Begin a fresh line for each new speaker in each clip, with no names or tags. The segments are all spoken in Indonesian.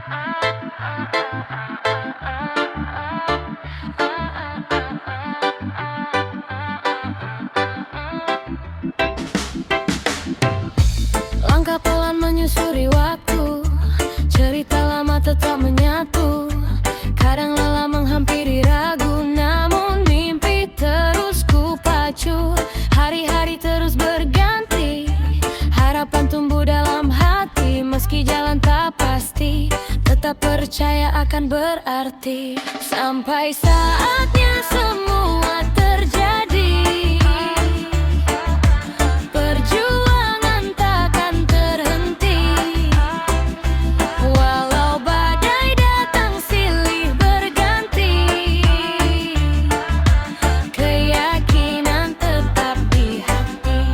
Langkah pelan menyusuri waktu, cerita lama tetap menyatu. Kadang lelah menghampiri ragu, namun mimpi terus ku pacu. Hari-hari terus berganti, harapan tumbuh dalam hati. Meski jalan tak pasti, tetap percaya akan berarti. Sampai saatnya semua terjadi, perjuangan takkan terhenti. Walau badai datang silih berganti, keyakinan tetap di hati.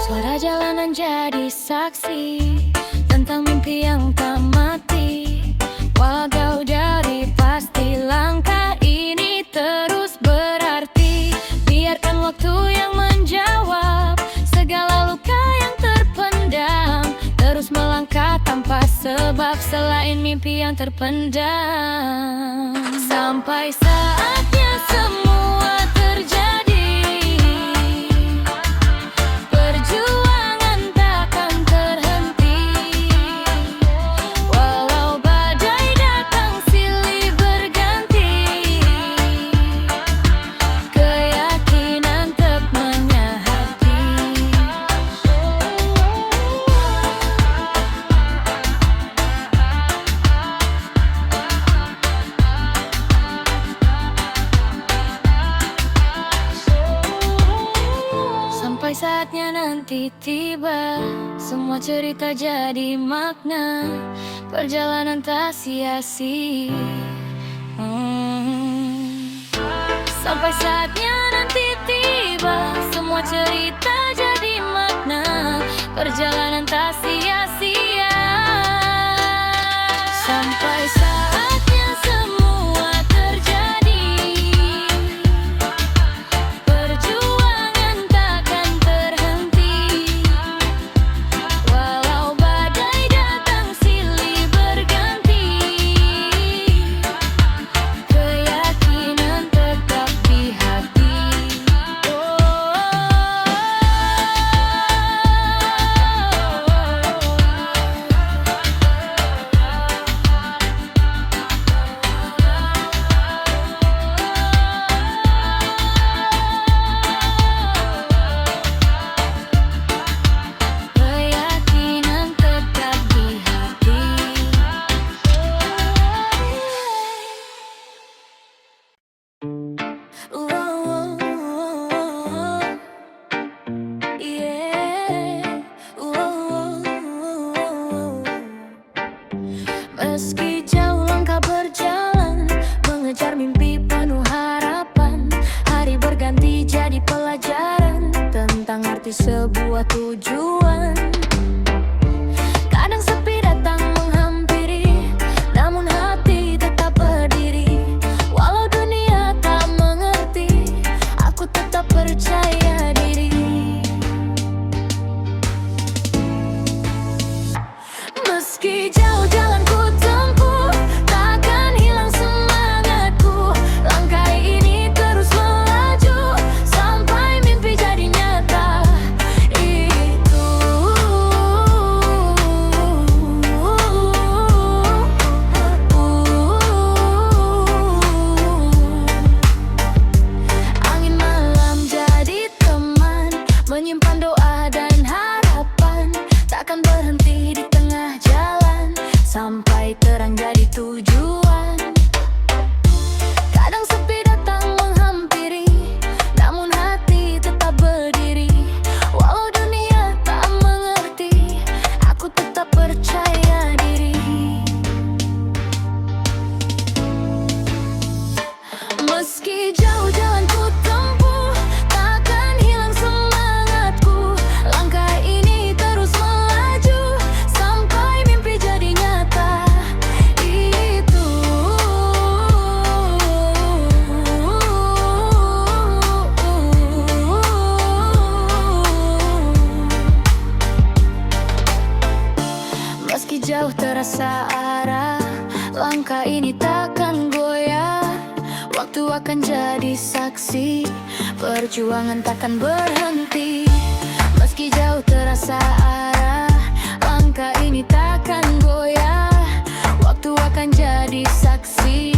Suara jalanan jadi saksi tentang mimpi yang tak mati. Walau jauh dari pasti, langkah ini terus berarti. Biarkan waktu yang menjawab segala luka yang terpendam. Terus melangkah tanpa sebab, selain mimpi yang terpendam. Sampai saatnya semua terjadi, perjuangan takkan terhenti. Walau badai datang silih berganti, keyakinan tetap menyehati. Sampai saatnya nanti tiba, semua cerita jadi makna. Perjalanan tak sia-sia. Sampai saatnya nanti tiba, semua cerita jadi makna. Perjalanan tak sia-sia. Sampai saatnya semua terjadi, perjuangan takkan terhenti. Walau badai datang silih berganti, keyakinan tetap di hati. Keyakinan tetap di hati. Meski jauh langkah berjalan, mengejar mimpi penuh harapan. Hari berganti jadi pelajaran tentang arti sebuah tujuan. Kadang sepi datang menghampiri, namun hati tetap berdiri. Walau dunia tak mengerti, aku tetap percaya diri. Meski jauh jalan ku tempuh, takkan hilang semangatku. Langkah ini terus melaju, sampai mimpi jadi nyata. Itu angin malam jadi teman, menyimpan doa dan harapan. Takkan berhenti di tengah jalan, sampai terang jadi tujuan. Kadang sepi datang menghampiri, namun hati tetap berdiri. Walau dunia tak mengerti, aku tetap percaya diri. Meski jauh jalan ku tempuh, takkan hilang semangatku. Langkah ini terus melaju, sampai mimpi jadi nyata. Itu arah. Langkah ini takkan goyah, waktu akan jadi saksi. Perjuangan takkan berhenti, meski jauh terasa arah. Langkah ini takkan goyah, waktu akan jadi saksi.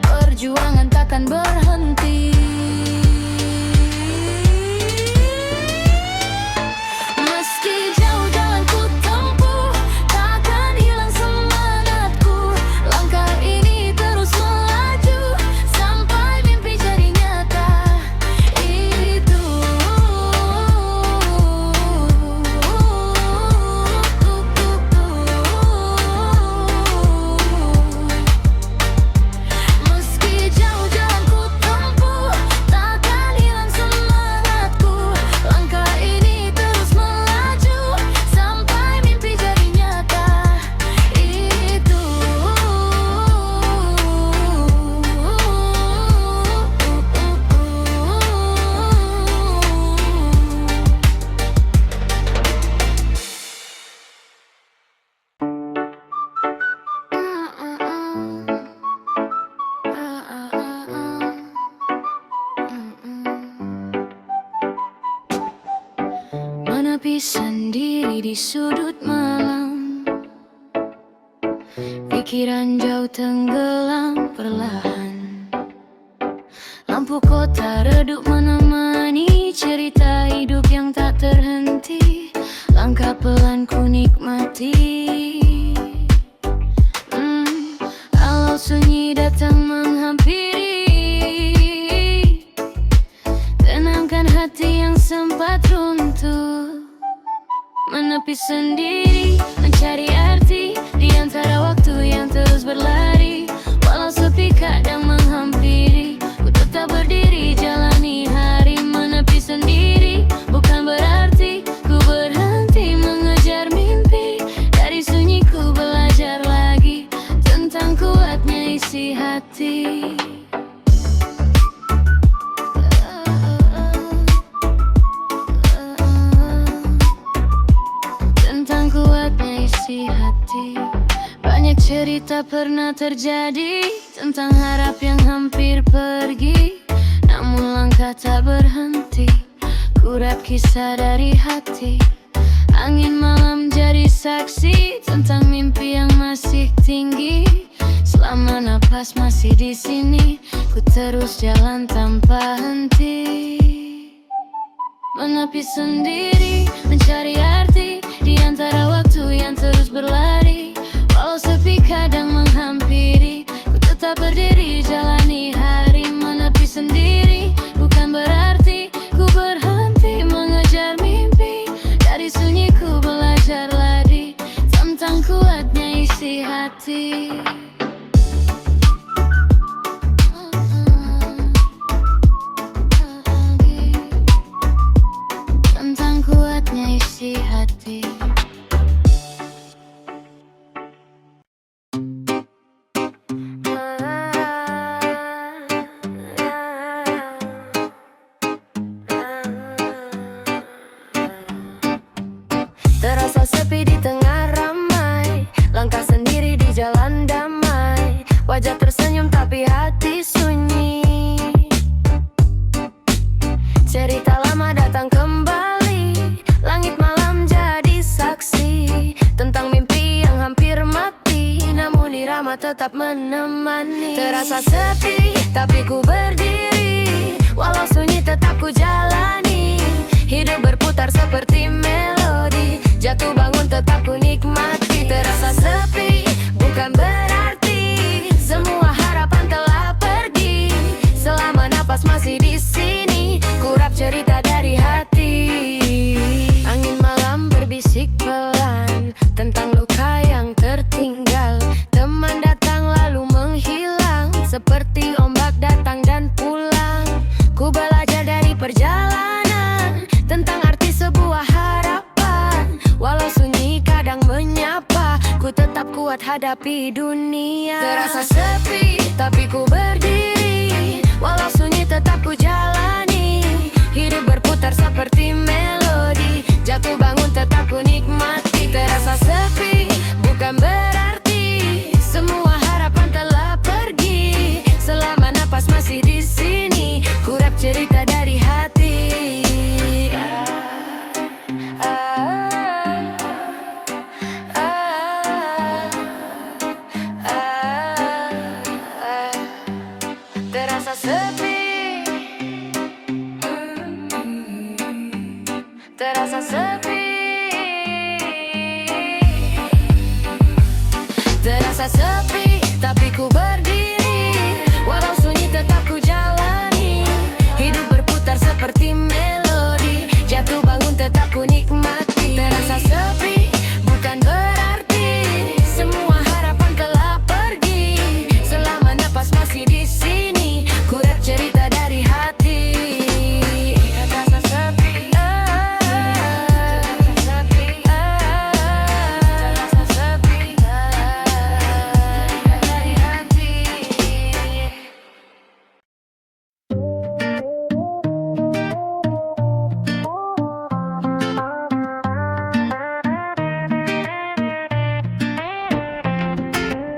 Perjuangan takkan berhenti. Meski jauh jalan ku tempuh, takkan hilang semangatku. Langkah ini terus melaju, sampai mimpi jadi nyata. Itu meski jauh jalan ku tempuh, takkan hilang semangatku. Langkah ini terus melaju, sampai mimpi jadi nyata. Itu menepi sendiri di sudut malam, pikiran jauh tenggelam perlahan. Lampu kota redup menemani cerita hidup yang tak terhenti. Langkah pelan ku nikmati. Alau sunyi datang menghampiri, tenangkan hati yang sempat runtuh. Menepi sendiri, mencari arti di antara waktu yang terus berlari. Walau sepi kadang menghampiri, ku tetap berdiri jalani hari. Menepi sendiri bukan berarti ku berhenti mengejar mimpi. Dari sunyi ku belajar lagi tentang kuatnya isi hati. Tentang kuatnya isi hati. Banyak cerita pernah terjadi tentang harap yang hampir pergi, namun langkah tak berhenti. Kurap kisah dari hati. Angin malam jadi saksi tentang mimpi yang masih tinggi. Selama napas masih di sini, ku terus jalan tanpa henti. Menepi sendiri, mencari arti di antara waktu yang terus berlari. Walau sepi kadang menghampiri, ku tetap berdiri jalani hari. Menepi sendiri bukan berarti ku berhenti mengejar mimpi. Dari sunyi ku belajar lagi tentang kuatnya isi hati. Tentang kuatnya isi hati. Terasa sepi di tengah ramai, langkah sendiri di jalan damai. Wajah tersenyum tapi hati sunyi. Cerita lama datang kembali, langit malam jadi saksi tentang mimpi yang hampir mati, namun irama tetap menemani. Terasa sepi tapi ku berdiri, walau sunyi tetap ku jalani. Hidup berputar seperti melodi, jatuh bangun tetap ku nikmati. Terasa sepi bukan berarti semua harapan telah pergi. Selama napas masih di sini, kurap cerita dari hati. Angin malam berbisik pelan tentang luka yang tertinggal. Teman datang lalu menghilang, seperti ombak datang dan pulang. Ku belajar dari perjalanan tentang arti sebuah harapan. Walau sunyi kadang menyapa, ku tetap kuat hadapi dunia. Terasa sepi tapi ku berdiri, walau sunyi tetap ku jalani. Hidup berputar seperti melodi, jatuh bangun tetap ku nikmati. Terasa sepi bukan berarti Terasa sepi, terasa sepi, terasa sepi, tapi ku berdiri. Walau sunyi tetap ku jalani. Hidup berputar seperti melodi, jatuh bangun tetap ku nikmati. Terasa sepi, bukan berarti semua harapan telah pergi. Selama napas masih di sini, ku rap cerita dari hati. Terasa sepi, terasa sepi, dari hati.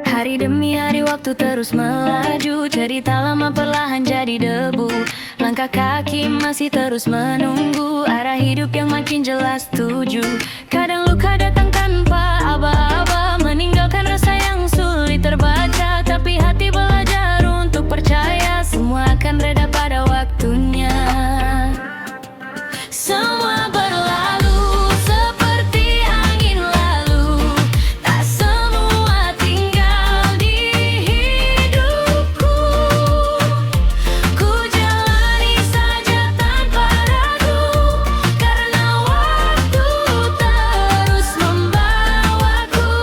Hari demi hari waktu terus melaju, cerita lama perlahan jadi debu. Langkah kaki masih terus menunggu arah hidup yang makin jelas tuju. Kadang luka datang tanpa aba-aba, meninggalkan rasa yang sulit terbaca. Tapi hati belajar untuk percaya, semua akan reda pada waktunya. Semua berlalu seperti angin lalu, tak semua tinggal di hidupku. Ku jalani saja tanpa ragu, karena waktu terus membawaku.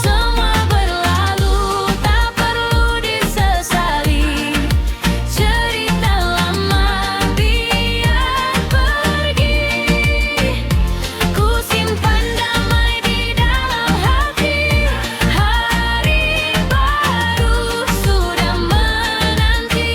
Semua berlalu, tak perlu disesali. Cerita lama biar pergi, ku simpan damai di dalam hati. Hari baru sudah menanti.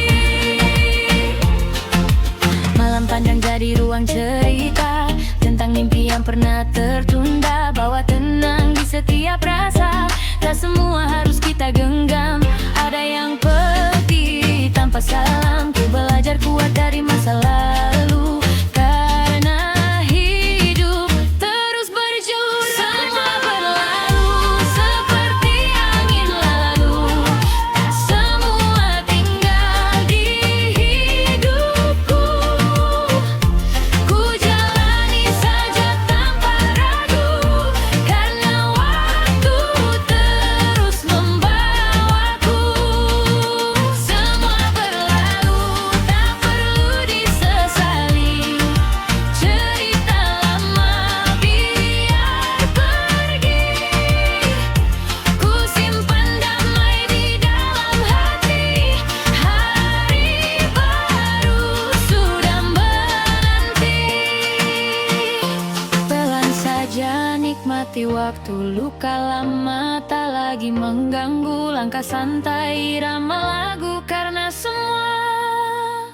Malam panjang jadi ruang cerita tentang mimpi yang pernah tertunda. Bawa tenang di setiap rasa, tak semua harus kita genggam. Ada yang pergi tanpa salam, ku belajar kuat dari masa lalu. Karena hidup terus berjuang. Semua berlalu seperti angin lalu, tak semua tinggal di hidupku. Ku jalani saja tanpa ragu, karena waktu terus membawaku. Semua berlalu, tak perlu disesali. Cerita lama biar pergi, ku simpan damai di dalam hati. Hari baru sudah menanti. Pelan saja nikmati waktu, luka lama tak lagi mengganggu. Langkah santai irama lagu, karena semua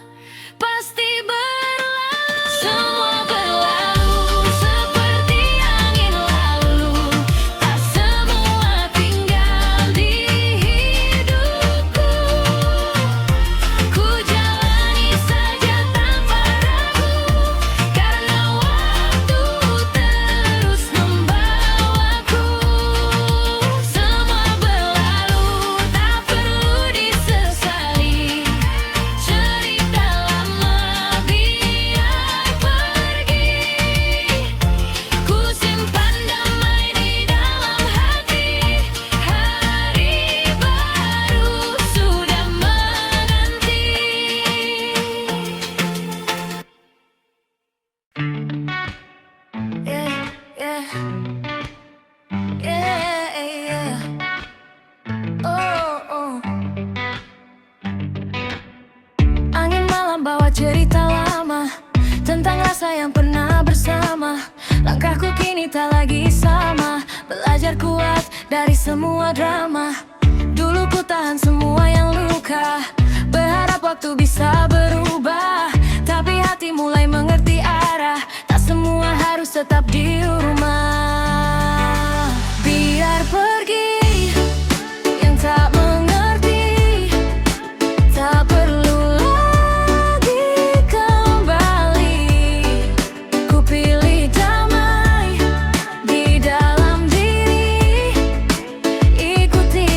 pasti berlalu. Semua berlalu seperti angin lalu, tak semua tinggal di hidupku. Ku jalani saja tanpa ragu, karena waktu terus membawaku. Semua berlalu, tak perlu disesali. Cerita lama biar pergi, ku simpan damai di dalam hati. Hari baru sudah menanti. Angin malam bawa cerita lama tentang rasa yang pernah bersama. Langkahku kini tak lagi sama, belajar kuat dari semua drama. Dulu ku tahan semua yang luka, berharap waktu bisa berubah. Tapi hati mulai mengerti arah, tak semua harus tetap di rumah. Biar pergi yang tak mengerti, tak perlu lagi kembali. Ku pilih damai di dalam diri, ikuti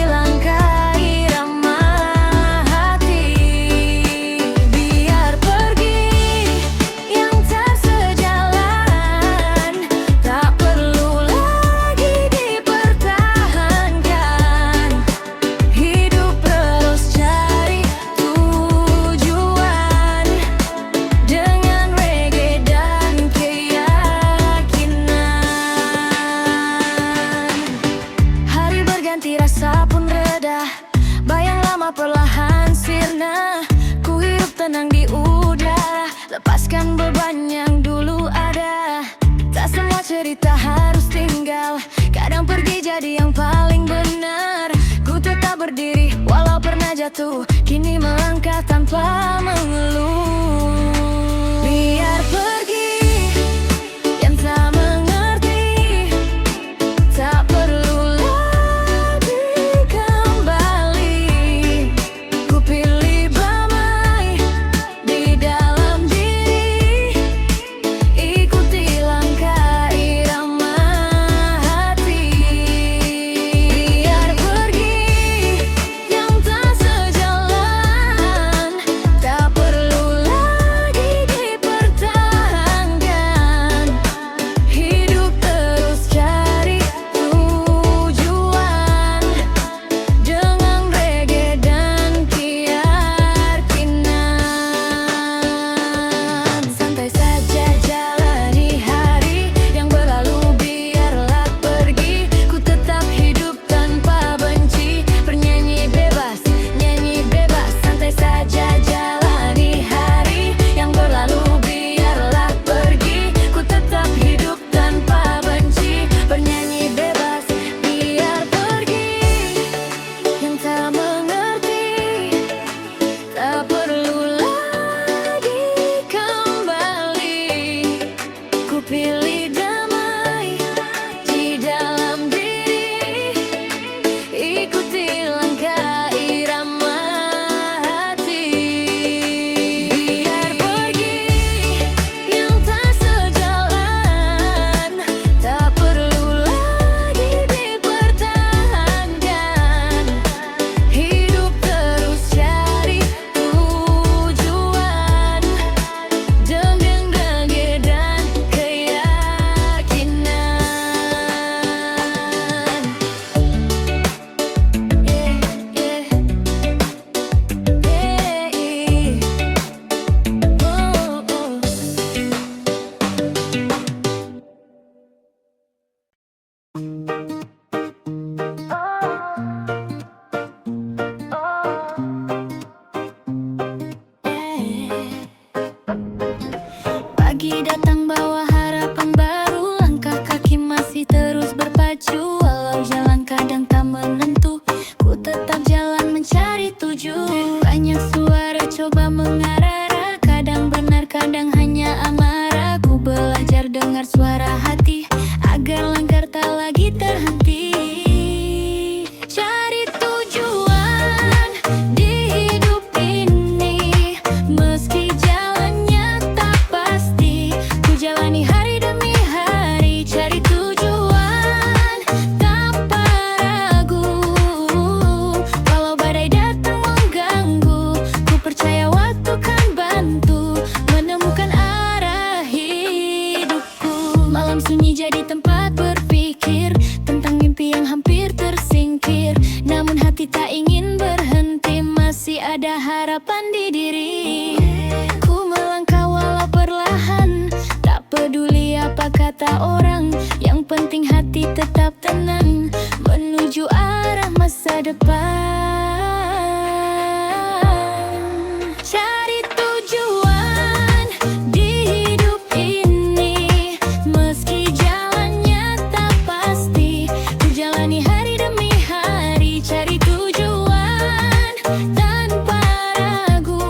beban yang dulu ada. Tak semua cerita harus tinggal, kadang pergi jadi yang paling benar. Ku tetap berdiri walau pernah jatuh, kini melangkah tanpa mengeluh. Biar pergi yang tak mengerti, tak perlu lagi kembali. Ku pilih damai di dalam diri, ikuti langkah irama hati. Biar pergi yang tak sejalan, tak perlu lagi dipertahankan. Hidup terus cari tujuan dengan reggae dan keyakinan. Santai saja jalani hari yang berlalu, biarlah pergi. Ku tetap hidup tanpa benci, bernyanyi bebas, nyanyi bebas. Santai saja jalani hari yang berlalu, biarlah pergi. Ku tetap hidup tanpa benci, bernyanyi bebas. Biar pergi yang tak mengerti, tak perlu lagi kembali. Ku pilih damai di dalam diri, ikuti langkah irama hati. Biar pergi yang tak sejalan, tak perlu lagi dipertahankan. Hidup terus cari tujuan dengan reggae dan keyakinan. Pagi datang bawa harapan baru, langkah kaki masih terus berpacu. Walau jalan kadang tak menentu, ku tetap jalan mencari tujuan. Banyak suara coba mengarah, kadang benar kadang hanya amarah. Ku belajar dengar suara hati agar langkah tak lagi terhenti. Cari tujuan di hidup ini, meski jalannya tak pasti. Ku jalani hari demi hari, cari tujuan tanpa ragu. Walau badai datang mengganggu, ku percaya waktu kan bantu menemukan arah hidupku. Malam sunyi jadi tempat berpikir tentang mimpi yang hampir tersingkir. Namun hati tak ingin berhenti, masih ada harapan di diri. Ku melangkah walau perlahan, tak peduli apa kata orang. Yang penting hati tetap tenang, menuju arah masa depan. Cari tujuan di hidup ini, meski jalannya tak pasti. Ku jalani hari demi hari, cari tujuan tanpa ragu.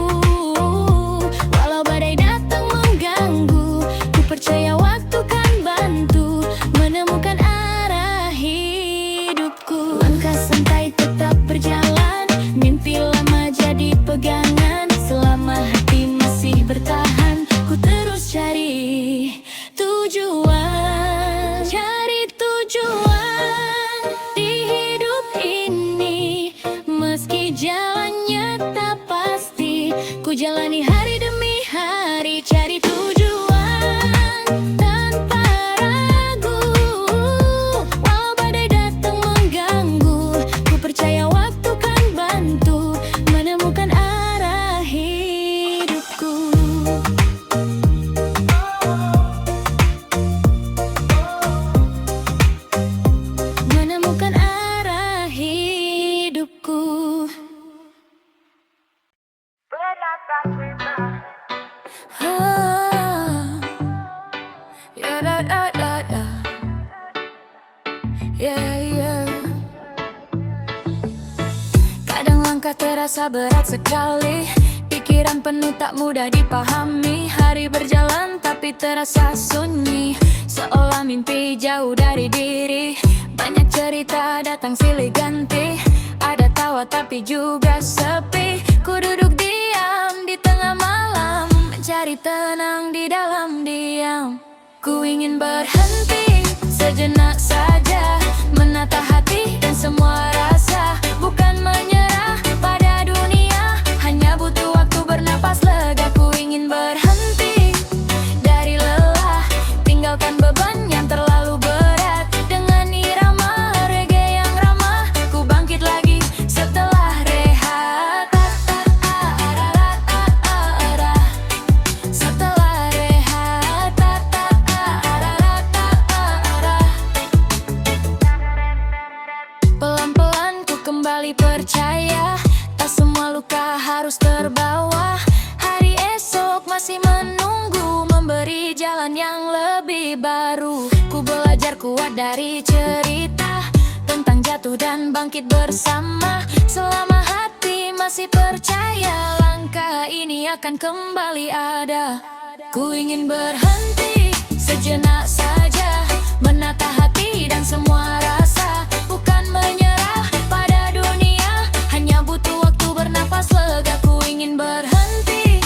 Walau badai datang mengganggu, ku percaya waktu kan bantu menemukan arah hidupku. Langkah santai tetap berjalan, mimpi lama jadi pegangan. Selama hati masih bertahan, ku terus cari tujuan. Cari tujuan di hidup ini, meski jalannya tak pasti. Ku jalani hari demi hari, cari tujuan tanpa ragu. Walau badai datang mengganggu, ku percaya waktu kan bantu menemukan arah hidupku. Menemukan arah hidupku. Berat tak Langkah terasa berat sekali, pikiran penuh tak mudah dipahami. Hari berjalan tapi terasa sunyi, seolah mimpi jauh dari diri. Banyak cerita datang silih ganti, ada tawa tapi juga sepi. Ku duduk diam di tengah malam, mencari tenang di dalam diam. Ku ingin berhenti sejenak saja, menata hati dan semua rasa. Bukan menyerah pada dunia, hanya butuh waktu bernapas lega. Ku ingin berhenti dari lelah, tinggalkan beban yang terlalu berat. Dengan irama reggae yang ramah, ku bangkit lagi setelah rehat. Setelah rehat. Pelan-pelan ku kembali percaya, tak semua luka harus terbawa. Hari esok masih menunggu, memberi jalan yang lebih baru. Ku belajar kuat dari cerita tentang jatuh dan bangkit bersama. Selama hati masih percaya, langkah ini akan kembali ada. Ku ingin berhenti sejenak saja, menata hati dan semua rasa. Bukan menyerah pada dunia, hanya butuh waktu bernapas lega. Ku ingin berhenti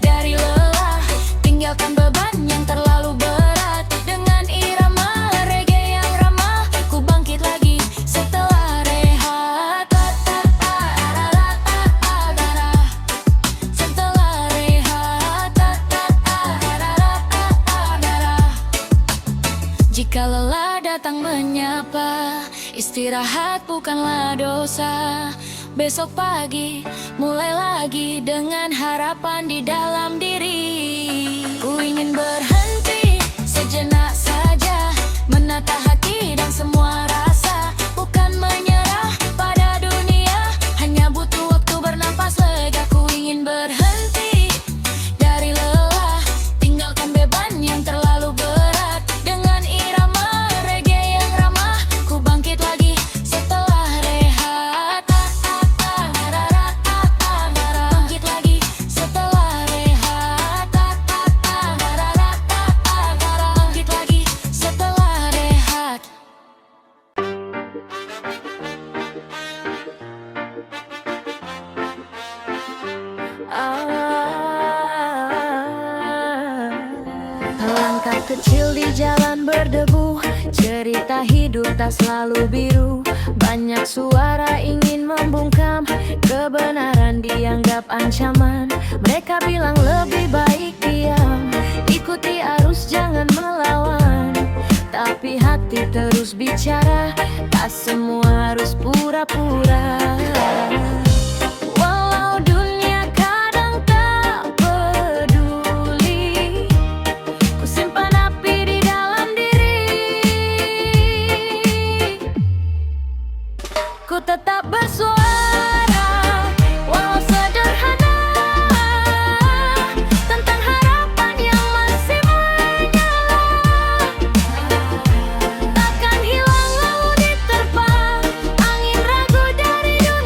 dari lelah, tinggalkan beban yang terlalu berat. Dengan irama reggae yang ramah, ku bangkit lagi setelah rehat. Setelah rehat. Jika lelah datang menyapa, istirahat bukanlah dosa. Besok pagi mulai lagi dengan harapan di dalam diri. Ku ingin berhenti sejenak saja, menata hati dan semua rasa. Bukan menyerah pada dunia, hanya butuh waktu bernapas lega. Ku ingin berhenti dari lelah, tinggalkan beban yang terlalu berat. Dengan irama reggae yang ramah, ku bangkit lagi setelah rehat. Bangkit lagi setelah rehat. Bangkit lagi setelah rehat. Langkah kecil di jalan berdebu, cerita hidup tak selalu biru. Banyak suara ingin membungkam, kebenaran dianggap ancaman. Mereka bilang lebih baik diam, ikuti arus jangan melawan. Tapi hati terus bicara, tak semua harus pura-pura. Walau dunia kadang tak peduli, ku simpan api di dalam diri. Ku tetap bersuara, walau sederhana, tentang harapan yang masih menyala. Takkan hilang lalu diterpa angin ragu dari dunia.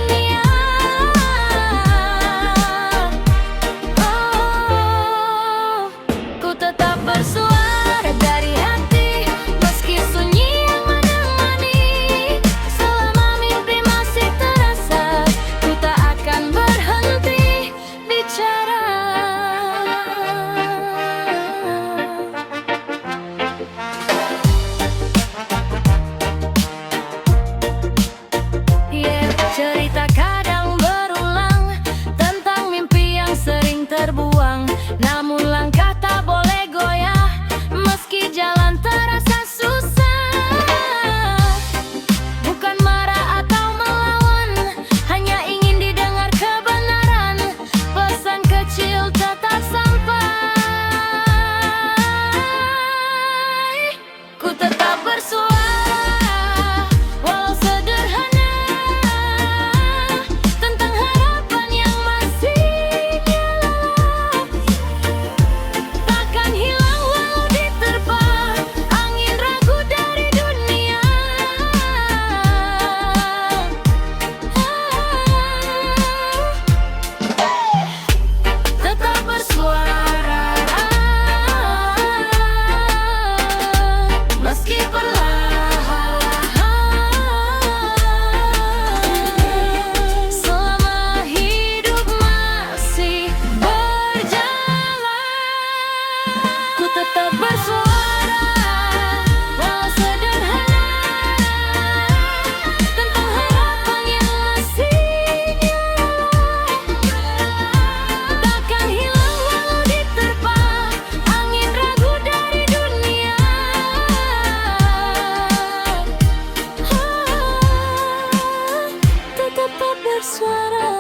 suara.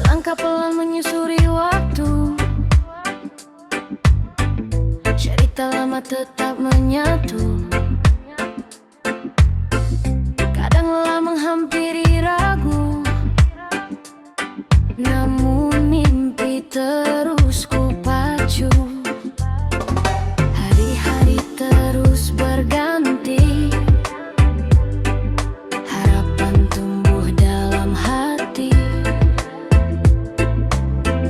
Langkah pelan menyusuri waktu, cerita lama tetap menyatu. Kadang lelah menghampiri ragu, namun mimpi terus ku pacu. Hari-hari terus berganti, harapan tumbuh dalam hati.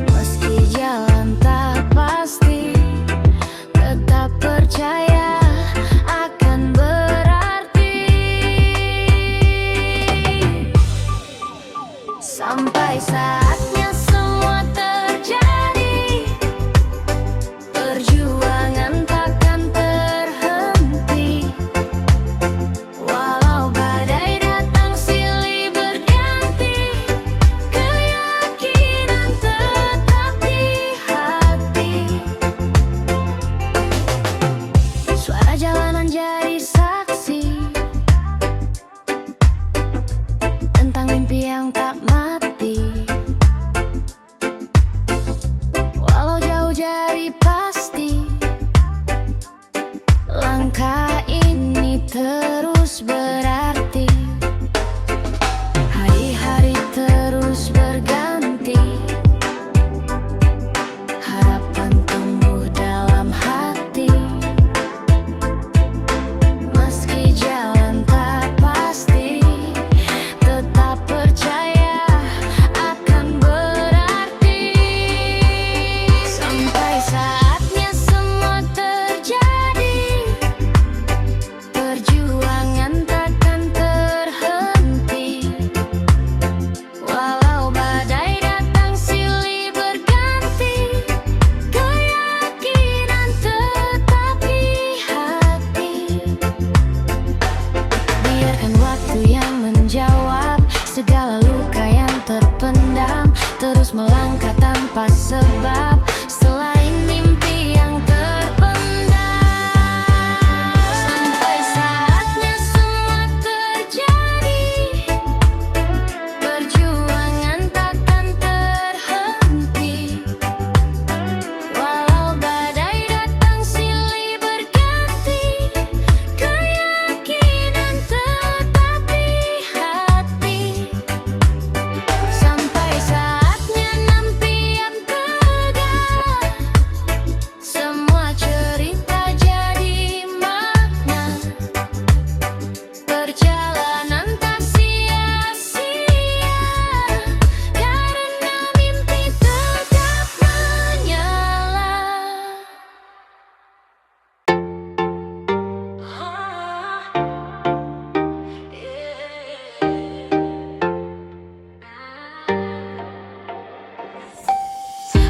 Meski jalan tak pasti, tetap percaya akan berarti. Sampai saatnya semua terjadi, perjuangan takkan terhenti. Walau badai datang silih berganti, keyakinan tetap di hati. Suara jalanan jadi saksi tentang mimpi yang tak mati. Walau jauh jadi pasti, langkah ini terus berarti. Hari-hari terus berganti, harapan tumbuh dalam hati. Meski jalan tak pasti, tetap percaya akan berarti. Sampai saatnya semua terjadi, perjuangan takkan terhenti. Walau badai datang silih berganti, keyakinan tetap di hati. Biarkan waktu yang menjawab segala luka yang terpendam, terus melangkah tanpa sebab selain mimpi yang terpendam. Sampai saatnya semua terjadi, perjuangan takkan terhenti. Walau badai datang silih berganti, keyakinan tetap di hati. Sampai saatnya nanti yang tegar, semua cerita jadi makna. Perjalanan tak sia-sia, karena mimpi tetap menyala.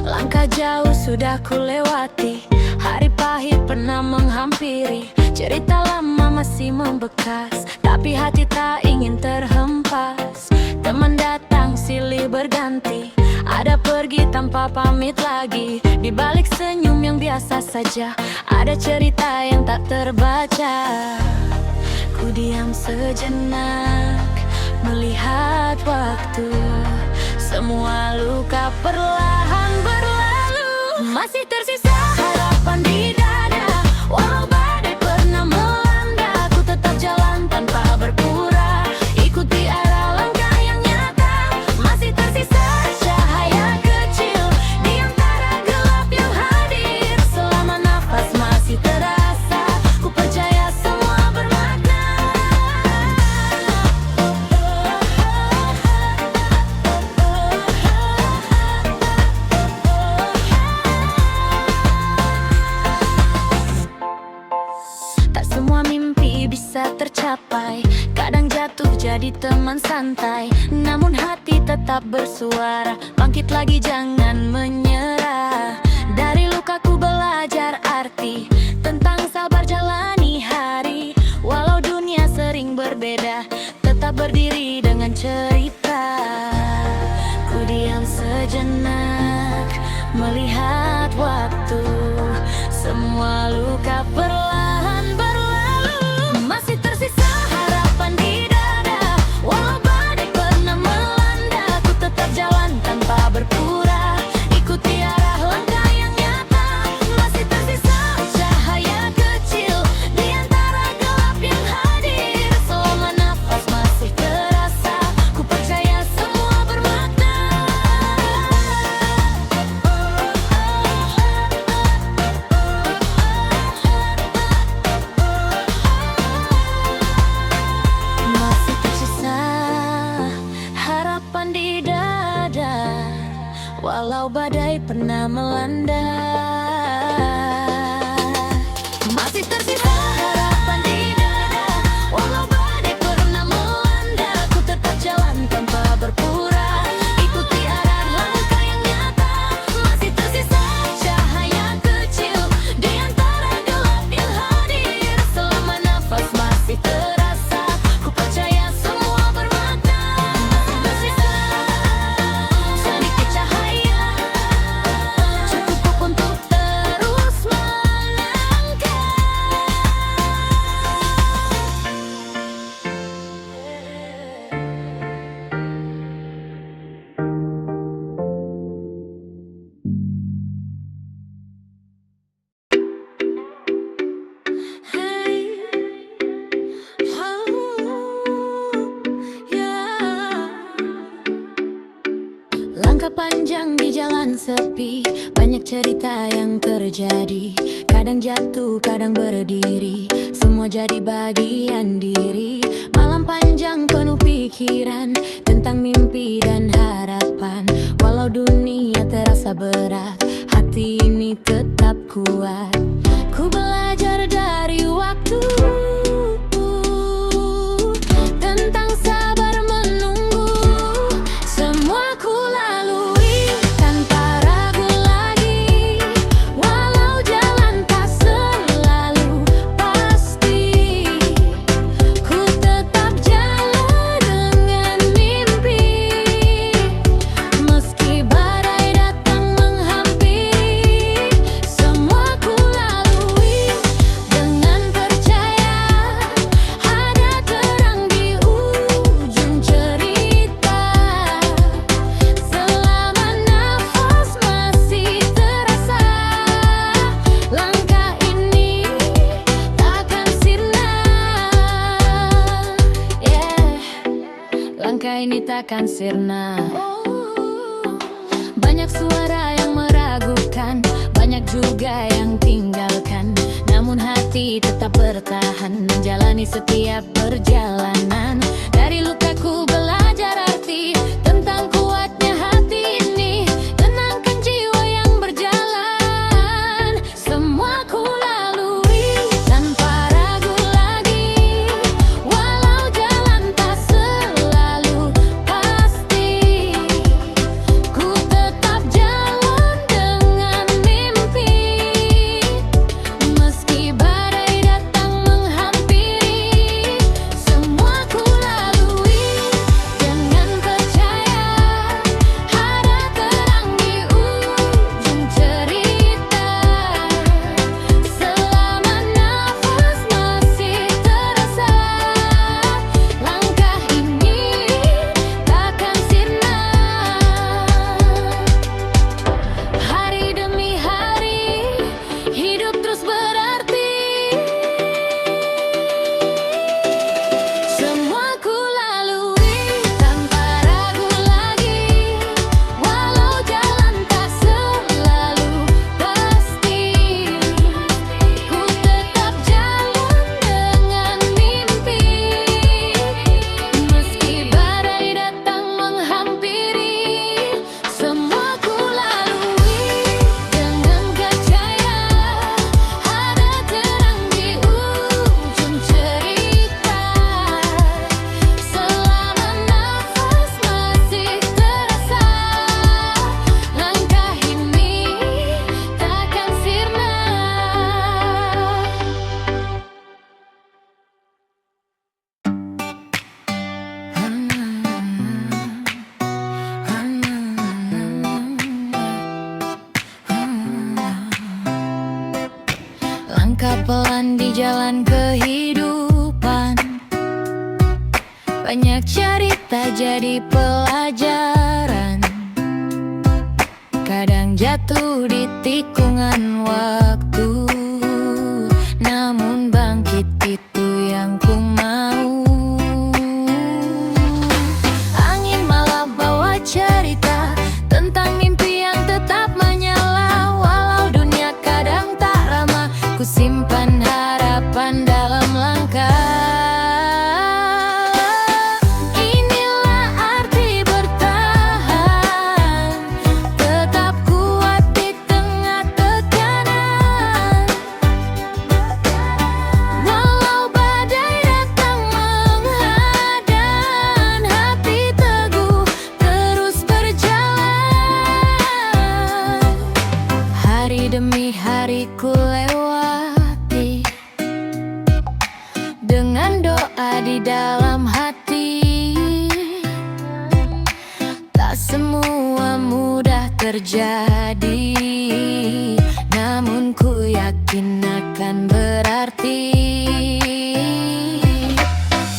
Langkah jauh sudah ku lewati, hari pahit pernah menghampiri. Cerita lama masih membekas, tapi hati tak ingin terhempas. Teman datang silih berganti, ada pergi tanpa pamit lagi. Di balik senyum yang biasa saja, ada cerita yang tak terbaca. Ku diam sejenak, melihat waktu. Semua luka perlahan berlalu, masih tersisa harapan di dada. Walau badai pernah melanda, ku tetap jalan tanpa berpura. Ikuti arah langkah yang nyata, masih tersisa cahaya kecil di antara gelap yang hadir. Selama nafas masih terasa, ku percaya semua bermakna. Tak semua mimpi bisa tercapai, kadang jatuh jadi teman santai. Namun hati tetap bersuara, bangkit lagi jangan menyerah. Dari lukaku belajar arti tentang sabar jalani hari. Walau dunia sering berbeda, berdiri dengan cerita. Ku diam sejenak melihat waktu, semua luka perlahan berlalu. Masih tersisa harapan di dada, walau badai pernah melanda. Ku tetap jalan tanpa berpura, ikuti arah langkah yang nyata. Masih tersisa cahaya kecil di antara gelap yang hadir. Selama nafas masih terasa, ku percaya semua bermakna. Masih tersisa harapan di dada, walau badai pernah melanda. Masih tersisa harapan di dada, walau badai pernah melanda. Ku tetap jalan tanpa berpura, ikuti arah langkah yang nyata. Masih tersisa cahaya kecil di antara gelap yang hadir. Selama nafas masih terasa, ku percaya semua bermakna. Masih tersisa sedikit cahaya, cukup untuk terus melangkah. Hey, langkah panjang di jalan sepi, banyak cerita yang terjadi. Kadang jatuh, kadang berdiri, semua jadi bagian diri. Malam panjang penuh pikiran tentang mimpi dan harapan. Walau dunia terasa berat, hati ini tetap kuat. Ku belajar dari waktu tentang sabar menunggu. Semua ku lalui tanpa ragu lagi, walau jalan tak selalu pasti. Ku tetap jalan dengan mimpi, meski badai datang menghampiri. Semua ku lalui dengan percaya ada terang di ujung cerita. Selama nafas masih terasa, langkah ini takkan sirna. Langkah ini takkan sirna. Banyak suara yang meragukan, banyak juga yang tinggalkan. Namun hati tetap bertahan, menjalani setiap perjalanan. Dari lukaku belajar arti tentang kuatnya hati ini. Tenangkan jiwa yang berjalan, semua ku lalui tanpa ragu lagi, walau jalan tak selalu pasti. Ku tetap jalan dengan mimpi, meski badai datang menghampiri. Semua jalan kehidupan. Banyak cerita jadi pelajaran, kadang jatuh di tikungan waktu, namun bangkit itu yang ku mau. Angin malam bawa cerita tentang mimpi yang tetap menyala. Walau dunia kadang tak ramah, ku simpan harapan dalam langkah. Demi hari ku lewati dengan doa di dalam hati. Tak semua mudah terjadi, namun ku yakin akan berarti.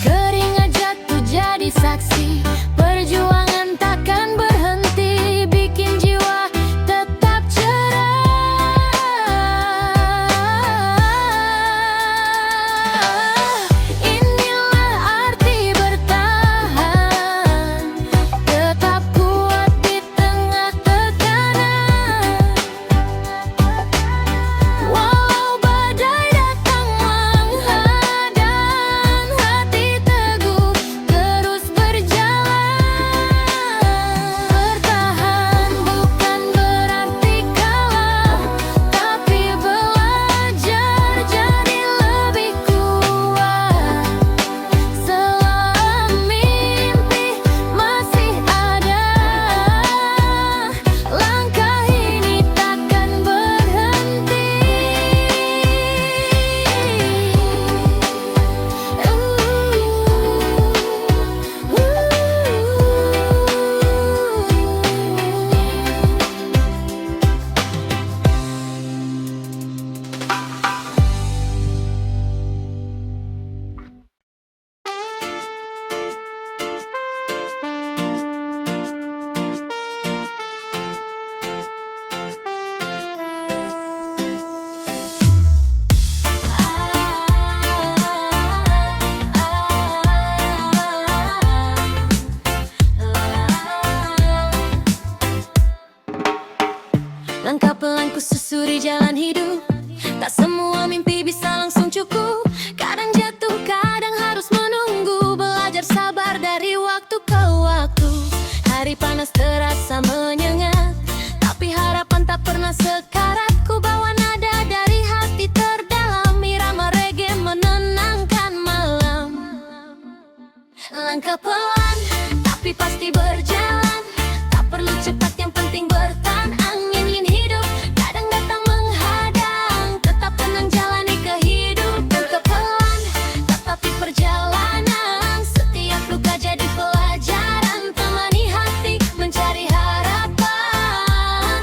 Keringat jatuh jadi saksi, perjuangan takkan berhenti, bikin jiwa tetap cerah. Langkah pelan ku susuri jalan hidup, tak semua mimpi bisa langsung cukup. Kadang jatuh, kadang harus menunggu, belajar sabar dari waktu ke waktu. Hari panas terasa menyengat, tapi harapan tak pernah sekarat. Ku bawa nada dari hati terdalam, irama reggae menenangkan malam. Langkah pelan, tapi pasti berjalan, tak perlu cepat, yang penting bertahan. Angin hidup kadang datang menghadang, tetap tenang jalani kehidupan. Langkah pelan, tetapi perjalanan, setiap luka jadi pelajaran. Temani hati mencari harapan.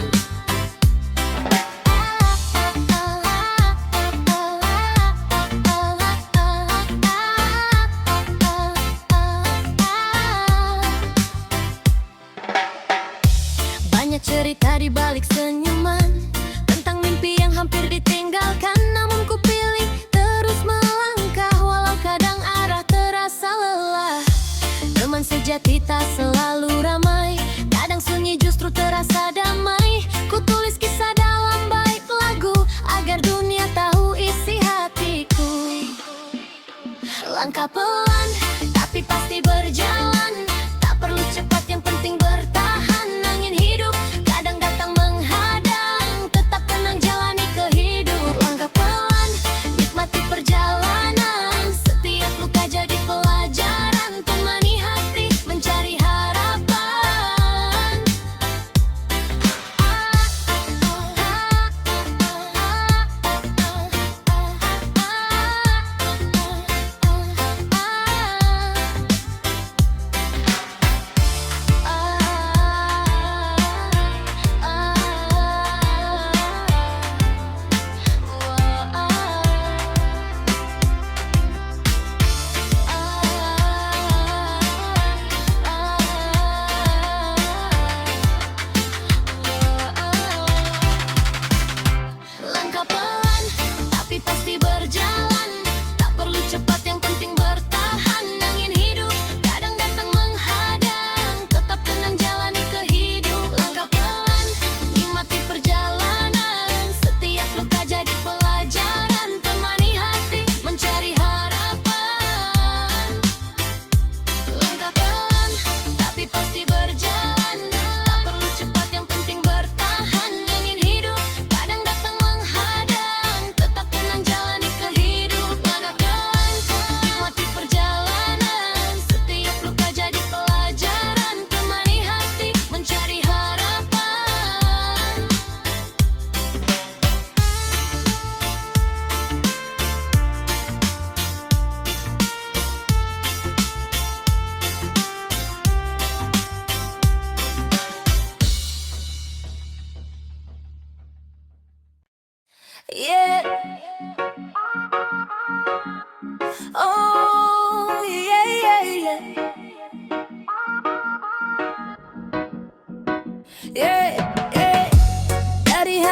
Banyak cerita di balik senyuman, tentang mimpi yang hampir ditinggalkan. Namun ku pilih terus melangkah, walau kadang arah terasa lelah. Teman sejati tak selalu ramai, kadang sunyi justru terasa damai. Ku tulis kisah dalam bait lagu, agar dunia tahu isi hatiku. Langkah pelan, tapi pasti berjalan, tak perlu cepat, yang penting bertahan. Angin hidup kadang datang menghadang, tetap tenang jalani kehidupan. Langkah pelan, nikmati perjalanan, setiap luka jadi pelajaran. Temani hati mencari harapan.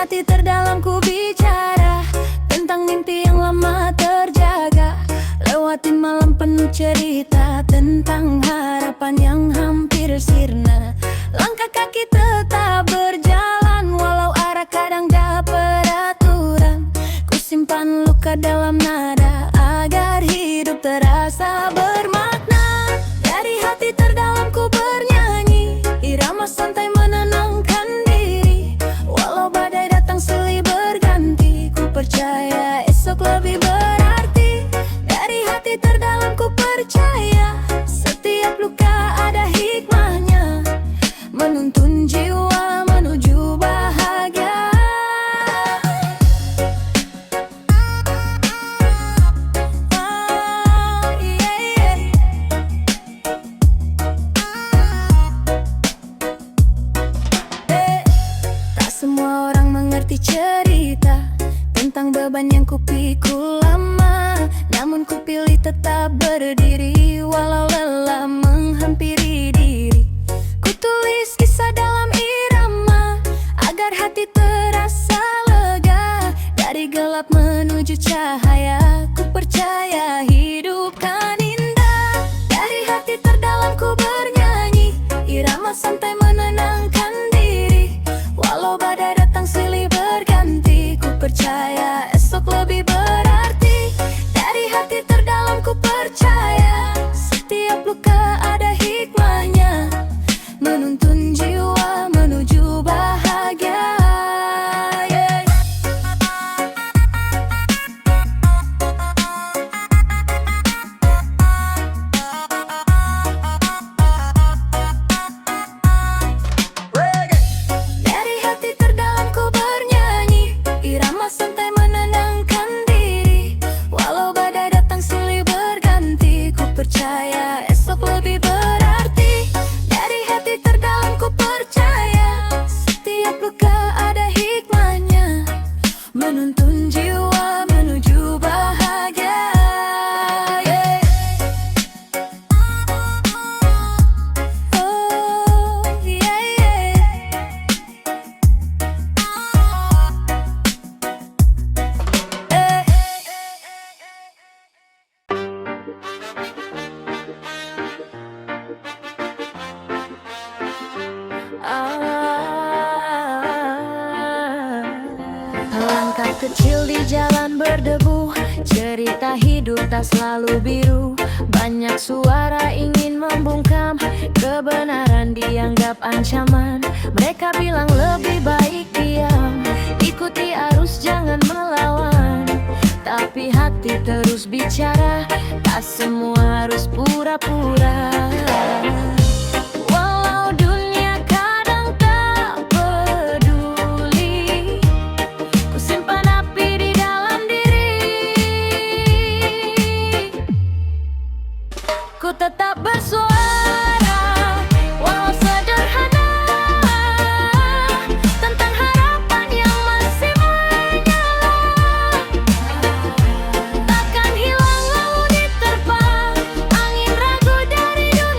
hati terdalamku bicara tentang mimpi yang lama terjaga. Lewatin malam penuh cerita tentang harapan yang hampir sirna. Langkah kaki tetap berjalan walau arah kadang gak beraturan. Ku simpan luka dalam nada agar hidup terasa bermakna. Dari hati terdalamku bernyanyi, irama santai menenangkan diri. Walau badai datang silih berganti, ku percaya esok lebih berarti. Dari hati terdalamku percaya, setiap luka ada hikmahnya, menuntun jiwa menuju bahagia. Tak semua orang mengerti cerita tentang beban yang kupikul lama, namun ku pilih tetap berdiri walau lelah menghampiri diri. Ku tulis kisah dalam irama agar hati terasa lega. Dari gelap menuju cahaya, ku percaya hidup kan indah. Dari hati terdalamku bernyanyi, irama santai menenangkan diri. Walau badai datang silih berganti, ku percaya esok lebih berarti. Dari hati terdalamku percaya, setiap luka ada hikmahnya, menuntun jiwa menuju bahagia. Yeah. Dari hati terdalamku bernyanyi, irama santai menenangkan diri. Walau badai datang silih berganti, ku percaya esok lebih berarti. Dari hati terdalamku percaya, setiap luka ada hikmahnya, menuntun jiwa menuju bahagia. Yeah. Oh, yeah, yeah. Langkah kecil di jalan berdebu, cerita hidup tak selalu biru. Banyak suara ingin membungkam, kebenaran dianggap ancaman. Mereka bilang lebih baik diam, ikuti arus jangan melawan. Tapi hati terus bicara, tak semua harus pura-pura. Walau dunia kadang tak peduli, ku simpan api di dalam diri. Ku tetap bersuara, walau sederhana, tentang harapan yang masih menyala. Takkan hilang lalu diterpa angin ragu dari dunia.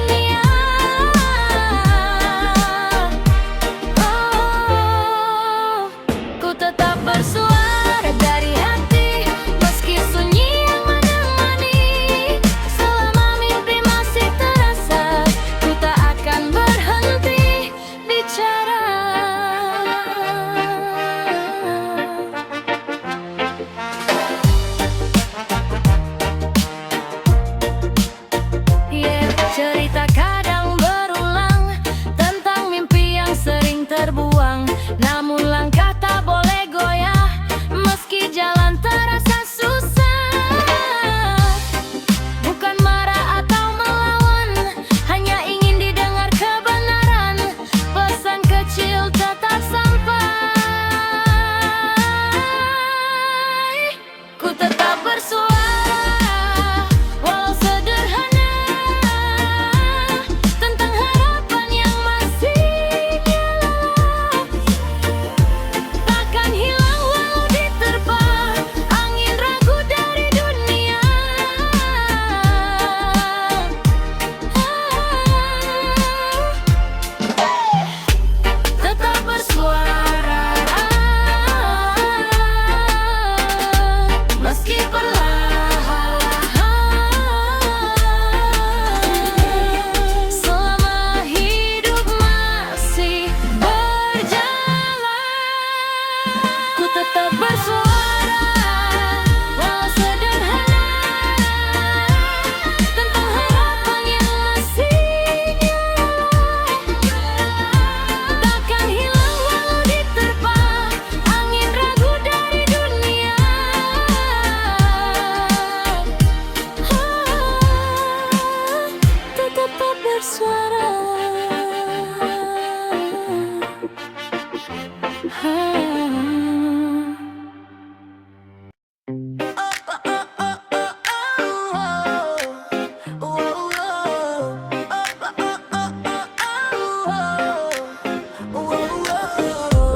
bersuara.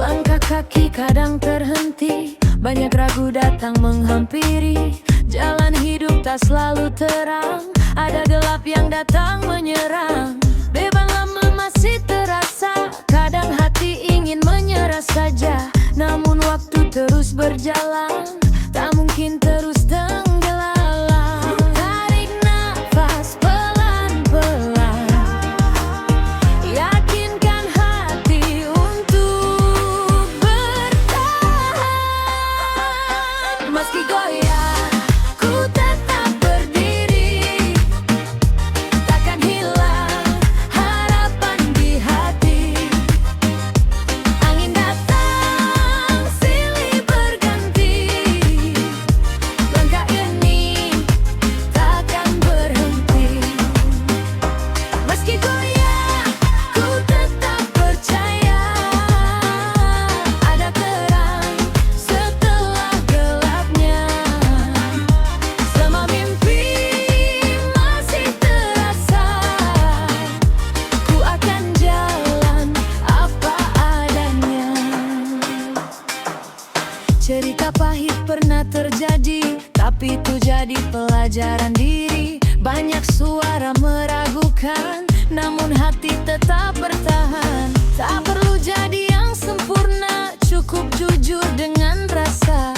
Langkah kaki kadang terhenti, banyak ragu datang menghampiri. Jalan hidup tak selalu terang, ada gelap yang datang menyerang. Beban lama masih terasa, kadang hati ingin menyerah saja. Namun waktu terus berjalan, tak mungkin terus tenggelam. Tarik nafas pelan-pelan, yakinkan hati untuk bertahan. Meski goyah, ku tetap berdiri, takkan hilang harapan di hati. Angin datang silih berganti, langkah ini takkan berhenti. Meski goyah, ku tetap percaya ada terang setelah gelapnya. Selama mimpi masih terasa, ku akan jalan apa adanya. Cerita pahit pernah terjadi, tapi itu jadi pelajaran diri. Banyak suara meragukan, namun hati tetap bertahan. Tak perlu jadi yang sempurna, cukup jujur dengan rasa.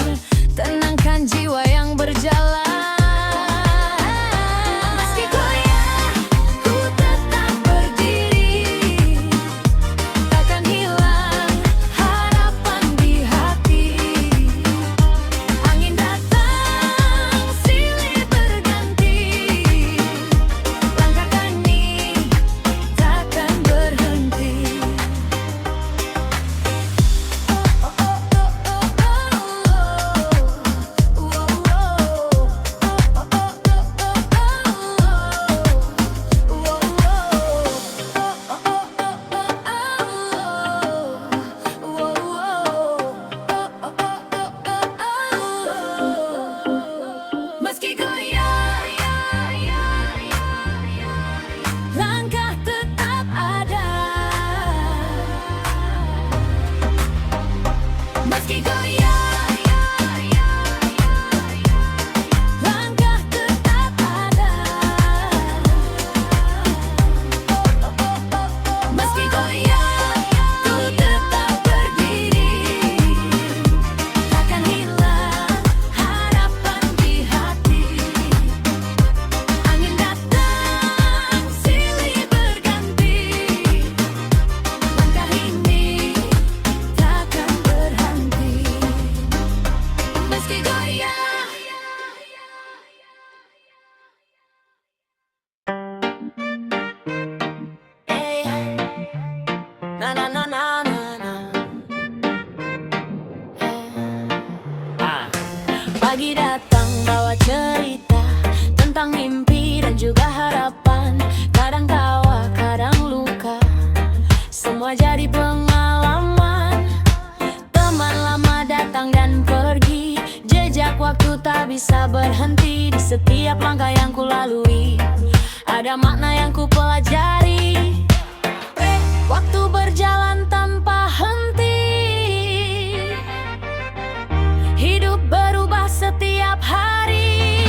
Tenangkan jiwa yang berjalan. Meski goyah, ku tetap berdiri, takkan hilang harapan di hati. Angin datang silih berganti, langkah kami takkan berhenti. Meski goyah, langkah tetap ada. Meski goyah, langkah tetap ada. Meski goyah, ku tetap berdiri, takkan hilang harapan di hati. Angin datang silih berganti, langkah ini takkan berhenti. Meski goyah. Na na na na na na. Pagi datang bawa cerita tentang mimpi dan juga harapan. Kadang tawa, kadang luka, semua jadi pengalaman. Teman lama datang dan pergi, jejak waktu tak bisa berhenti. Di setiap langkah yang ku lalui, ada makna yang ku pelajari. Waktu berjalan tanpa henti, hidup berubah setiap hari.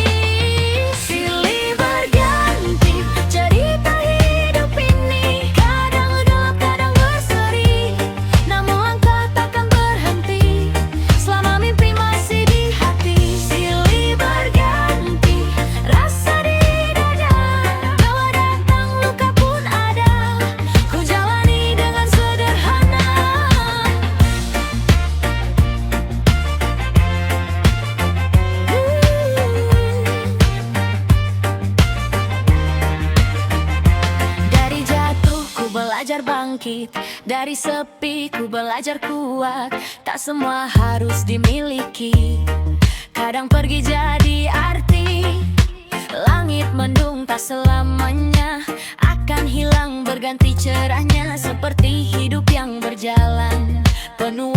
Silih berganti cerita hidup ini, kadang gelap, kadang berseri. Namun langkah takkan berhenti, selama mimpi masih di hati. Silih berganti rasa di dada, bawa datang luka pun ada. Ku jalani dengan sederhana. Dari jatuh ku belajar bangkit, dari sepi ku belajar kuat. Tak semua harus dimiliki, kadang pergi jadi arti. Langit mendung tak selamanya akan hilang. berganti cerahnya seperti hidup yang berjalan penuh